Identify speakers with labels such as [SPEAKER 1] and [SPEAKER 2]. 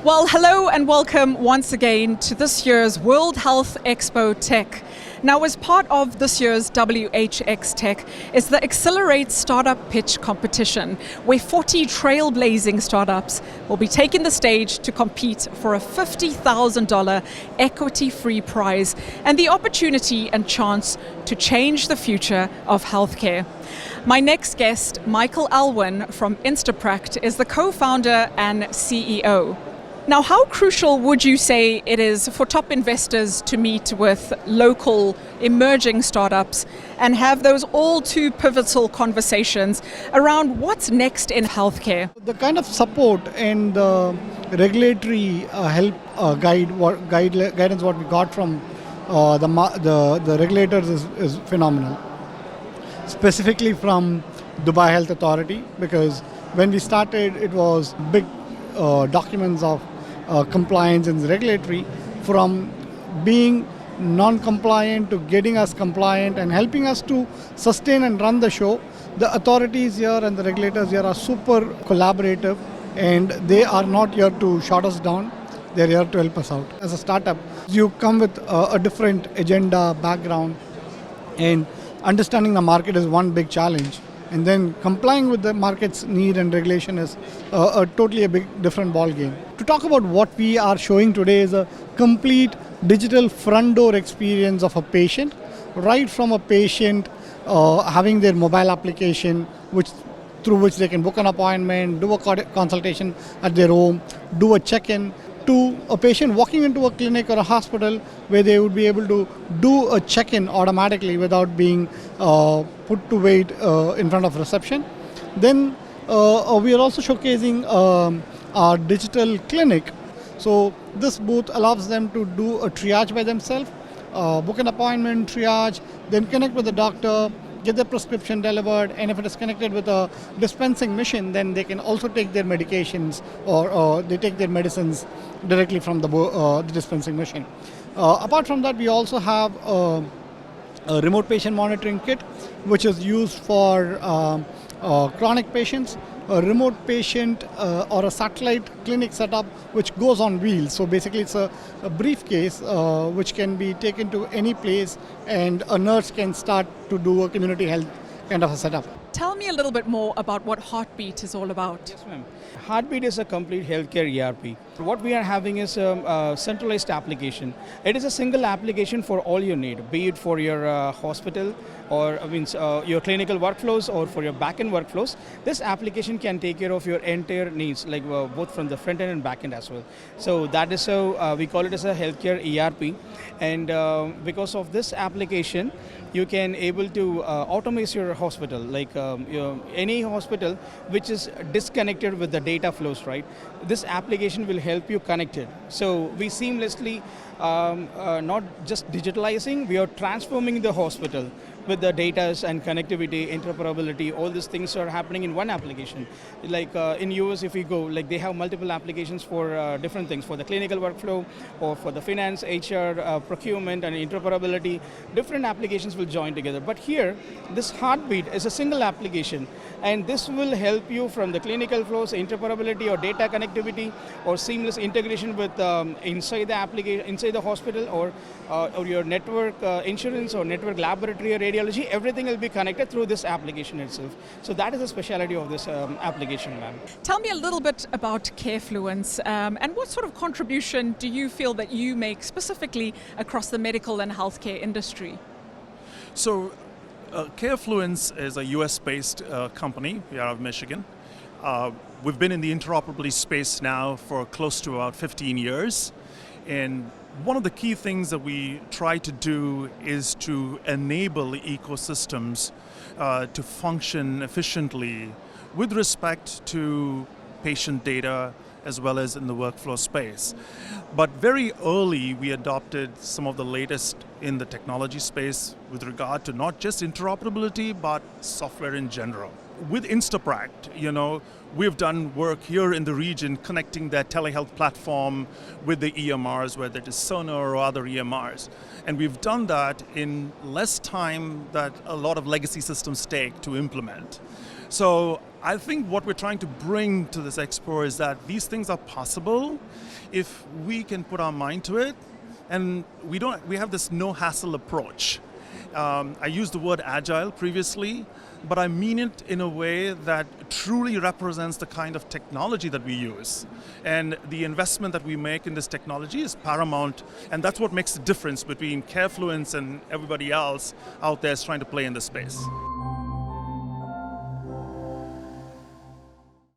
[SPEAKER 1] Well, hello and welcome once again to this year's World Health Expo Tech. Now, as part of this year's WHXT Tech is the Accelerate Startup Pitch Competition, where 40 trailblazing startups will be taking the stage to compete for a $50,000 equity-free prize and the opportunity and chance to change the future of healthcare. My next guest, Michael Allwyn from Instapract, is the co-founder and CEO. Now, how crucial would you say it is for top investors to meet with local emerging startups and have those all too pivotal conversations around what's next in healthcare?
[SPEAKER 2] The kind of support and the regulatory help guidance what we got from the regulators is phenomenal. Specifically from Dubai Health Authority, because when we started it was big documents of compliance and regulatory, from being non-compliant to getting us compliant and helping us to sustain and run the show. The authorities here and the regulators here are super collaborative, and they are not here to shut us down. They're here to help us out. As a startup, you come with a different agenda, background, and understanding the market is one big challenge. And then complying with the market's need and regulation is totally a big different ball game. To talk about what we are showing today is a complete digital front door experience of a patient, right from a patient having their mobile application, through which they can book an appointment, do a consultation at their home, do a check-in, to a patient walking into a clinic or a hospital where they would be able to do a check-in automatically without being put to wait in front of reception. Then we are also showcasing our digital clinic. So this booth allows them to do a triage by themselves, book an appointment, triage, then connect with the doctor, get their prescription delivered, and if it is connected with a dispensing machine, then they can also take their medications or they take their medicines directly from the dispensing machine. Apart from that, we also have a remote patient monitoring kit, which is used for chronic patients, a remote patient or a satellite clinic setup which goes on wheels. So basically it's a briefcase which can be taken to any place, and a nurse can start to do a community health kind of a setup.
[SPEAKER 1] Tell me a little bit more about what Heartbeat is all about.
[SPEAKER 3] Yes, ma'am. Heartbeat is a complete healthcare ERP. What we are having is a centralized application. It is a single application for all you need, be it for your hospital or your clinical workflows or for your backend workflows. This application can take care of your entire needs, like both from the front end and back end as well. So that is how we call it as a healthcare ERP. And because of this application, you can able to automate your hospital, like any hospital which is disconnected with the data flows, right? This application will help you connect it. So we seamlessly, not just digitalizing, we are transforming the hospital with the data and connectivity, interoperability. All these things are happening in one application. Like in US, if we go, like they have multiple applications for different things, for the clinical workflow or for the finance, HR, procurement, and interoperability. Different applications will join together. But here, this Heartbeat is a single application, and this will help you from the clinical flows, interoperability or data connectivity, or seamless integration with inside the application, inside the hospital, or your network insurance or network laboratory or radiology. Everything will be connected through this application itself. So that is the speciality of this application, ma'am.
[SPEAKER 1] Tell me a little bit about Carefluence and what sort of contribution do you feel that you make specifically across the medical and healthcare industry?
[SPEAKER 4] So Carefluence is a US-based company. We are out of Michigan. We've been in the interoperability space now for close to about 15 years. And one of the key things that we try to do is to enable ecosystems to function efficiently with respect to patient data as well as in the workflow space. But very early, we adopted some of the latest in the technology space with regard to not just interoperability, but software in general. With Instapract, we've done work here in the region connecting that telehealth platform with the EMRs, whether it is Cerner or other EMRs. And we've done that in less time that a lot of legacy systems take to implement. So I think what we're trying to bring to this expo is that these things are possible if we can put our mind to it, and we have this no hassle approach. I used the word agile previously, but I mean it in a way that truly represents the kind of technology that we use. And the investment that we make in this technology is paramount, and that's what makes the difference between Carefluence and everybody else out there is trying to play in this space.